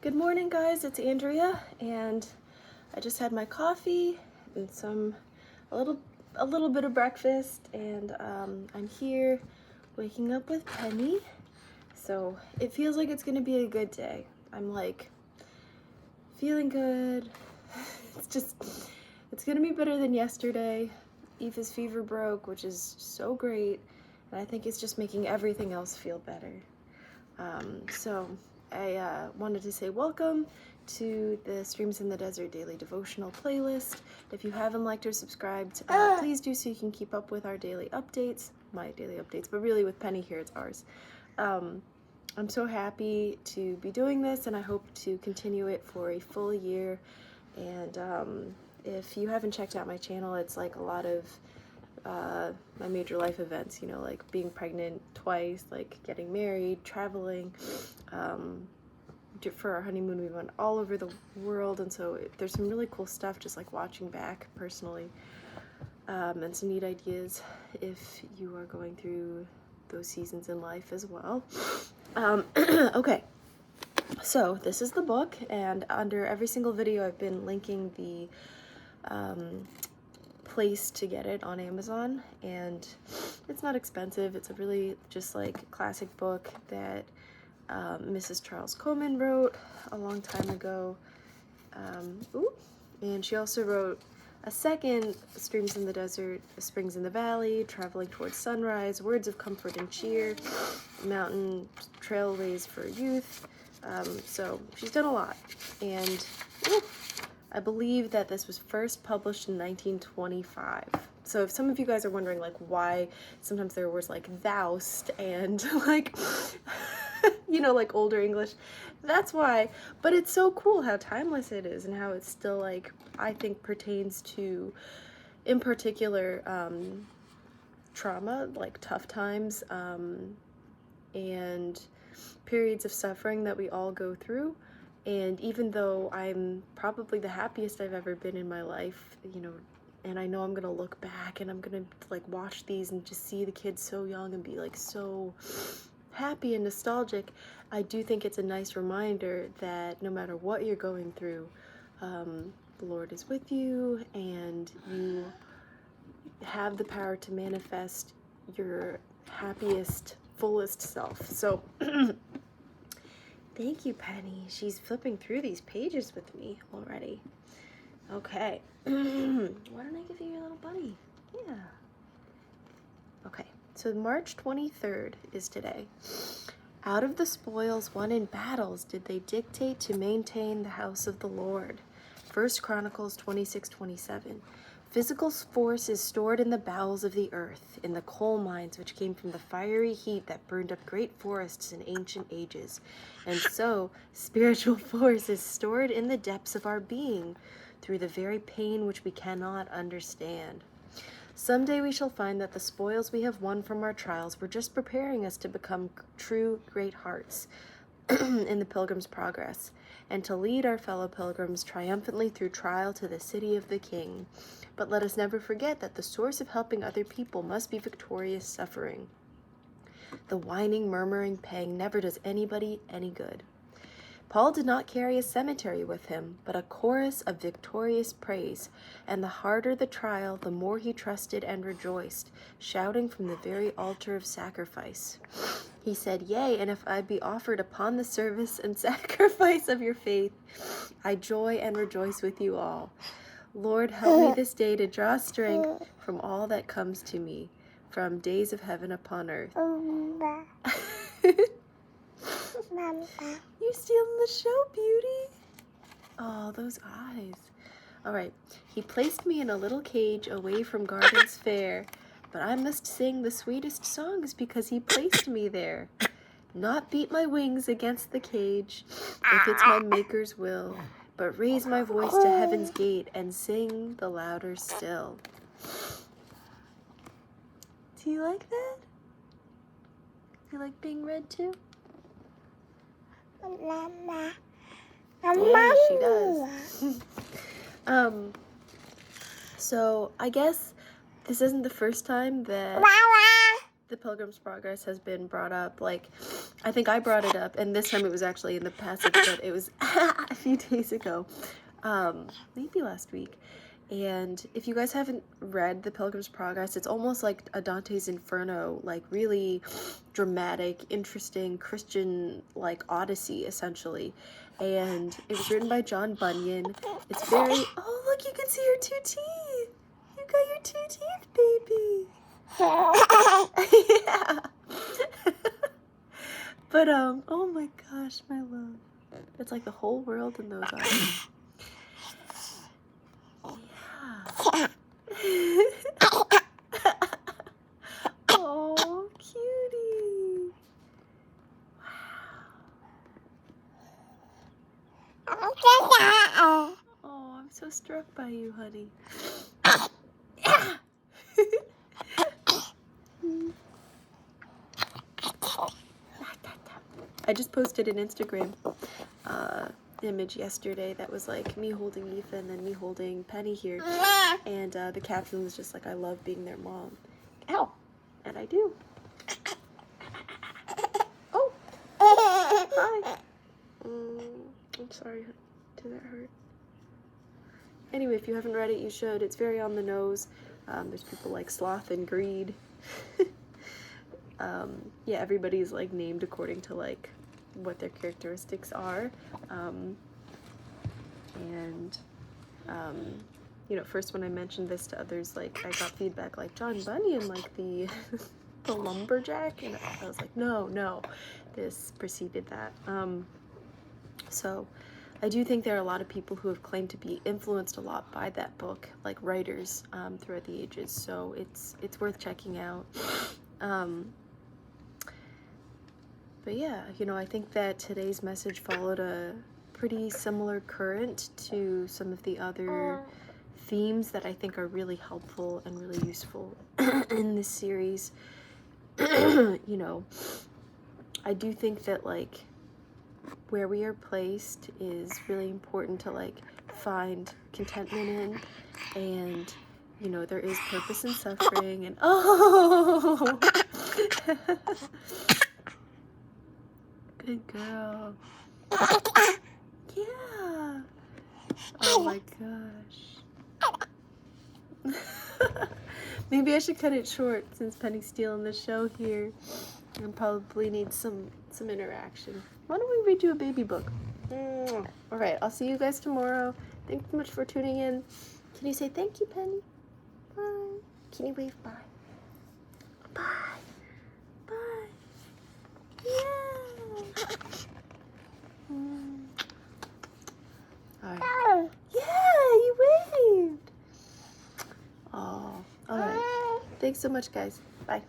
Good morning, guys. It's Andrea, and I just had my coffee and a little bit of breakfast, and I'm here waking up with Penny. So it feels like it's gonna be a good day. I'm like feeling good. It's gonna be better than yesterday. Eva's fever broke, which is so great, and I think it's just making everything else feel better. So I wanted to say welcome to the Streams in the Desert Daily Devotional playlist. If you haven't liked or subscribed, please do so you can keep up with our daily updates, my daily updates, but really with Penny here, it's ours. I'm so happy to be doing this, and I hope to continue it for a full year. And if you haven't checked out my channel, it's like a lot of my major life events, you know, like being pregnant twice, like getting married, traveling. For our honeymoon, we went all over the world, and so there's some really cool stuff just like watching back personally, and some neat ideas if you are going through those seasons in life as well. Okay, so this is the book, and under every single video I've been linking the place to get it on Amazon, and it's not expensive. It's a really just like classic book that Mrs. Charles Cowman wrote a long time ago. And she also wrote a second, Streams in the Desert, Springs in the Valley, Traveling Towards Sunrise, Words of Comfort and Cheer, Mountain Trailways for Youth. So she's done a lot, and I believe that this was first published in 1925. So if some of you guys are wondering like why sometimes there are words like thoust and like, you know, like older English, that's why. But it's so cool how timeless it is and how it's still like, I think pertains to, in particular, trauma, like tough times, and periods of suffering that we all go through. And even though I'm probably the happiest I've ever been in my life, you know, and I know I'm gonna look back and I'm gonna like watch these and just see the kids so young and be like so happy and nostalgic, I do think it's a nice reminder that no matter what you're going through, the Lord is with you, and you have the power to manifest your happiest, fullest self. So thank you, Penny. She's flipping through these pages with me already. Okay. Why don't I give you your little bunny? Yeah. Okay. So March 23rd is today. Out of the spoils won in battles did they dictate to maintain the house of the Lord. 1 Chronicles 26:27. Physical force is stored in the bowels of the earth, in the coal mines which came from the fiery heat that burned up great forests in ancient ages. And so, spiritual force is stored in the depths of our being, through the very pain which we cannot understand. Someday we shall find that the spoils we have won from our trials were just preparing us to become true great hearts in the Pilgrim's Progress, and to lead our fellow pilgrims triumphantly through trial to the city of the King. But let us never forget that the source of helping other people must be victorious suffering. The whining, murmuring pang never does anybody any good. Paul did not carry a cemetery with him, but a chorus of victorious praise, and the harder the trial, the more he trusted and rejoiced, shouting from the very altar of sacrifice. He said, "Yea, and if I be offered upon the service and sacrifice of your faith, I joy and rejoice with you all. Lord, help me this day to draw strength from all that comes to me, from days of heaven upon earth." You stealing the show, beauty? Oh, those eyes. All right. He placed me in a little cage away from gardens fair, but I must sing the sweetest songs because he placed me there. Not beat my wings against the cage, if it's my Maker's will, but raise my voice to heaven's gate and sing the louder still. Do you like that? You like being read too? Yeah, she does. So I guess this isn't the first time that the Pilgrim's Progress has been brought up. Like, I think I brought it up, and this time it was actually in the passage, but it was a few days ago, maybe last week. And if you guys haven't read The Pilgrim's Progress, it's almost like a Dante's Inferno, like really dramatic, interesting Christian like odyssey essentially. And it was written by John Bunyan. It's very, oh look, you can see your 2 teeth. You got your 2 teeth, baby. Yeah. But oh my gosh, my love. It's like the whole world in those eyes. Yeah. Oh, cutie. Wow. Oh, I'm so struck by you, honey. Yeah. I just posted an Instagram image yesterday that was like me holding Ethan and me holding Penny here, and the caption was just like, I love being their mom. Ow. And I do. Oh. Hi. I'm sorry. Did that hurt? Anyway, if you haven't read it, you should. It's very on the nose. There's people like Sloth and Greed. Yeah, everybody's like named according to like what their characteristics are. You know, first when I mentioned this to others, like I got feedback like John Bunyan, like the the lumberjack, and I was like, no, this preceded that. So I do think there are a lot of people who have claimed to be influenced a lot by that book, like writers throughout the ages. So it's worth checking out. But yeah, you know, I think that today's message followed a pretty similar current to some of the other themes that I think are really helpful and really useful in this series. You know, I do think that like where we are placed is really important to like find contentment in, and you know, there is purpose in suffering, and oh good girl. Yeah. Oh my gosh. Maybe I should cut it short since Penny's stealing the show here and probably needs some interaction. Why don't we read you a baby book? All right, I'll see you guys tomorrow. Thanks so much for tuning in. Can you say thank you, Penny? Bye. Can you wave bye? Bye. Bye. Yeah. All right. Yeah, you waved. Oh, all right. Thanks so much, guys. Bye.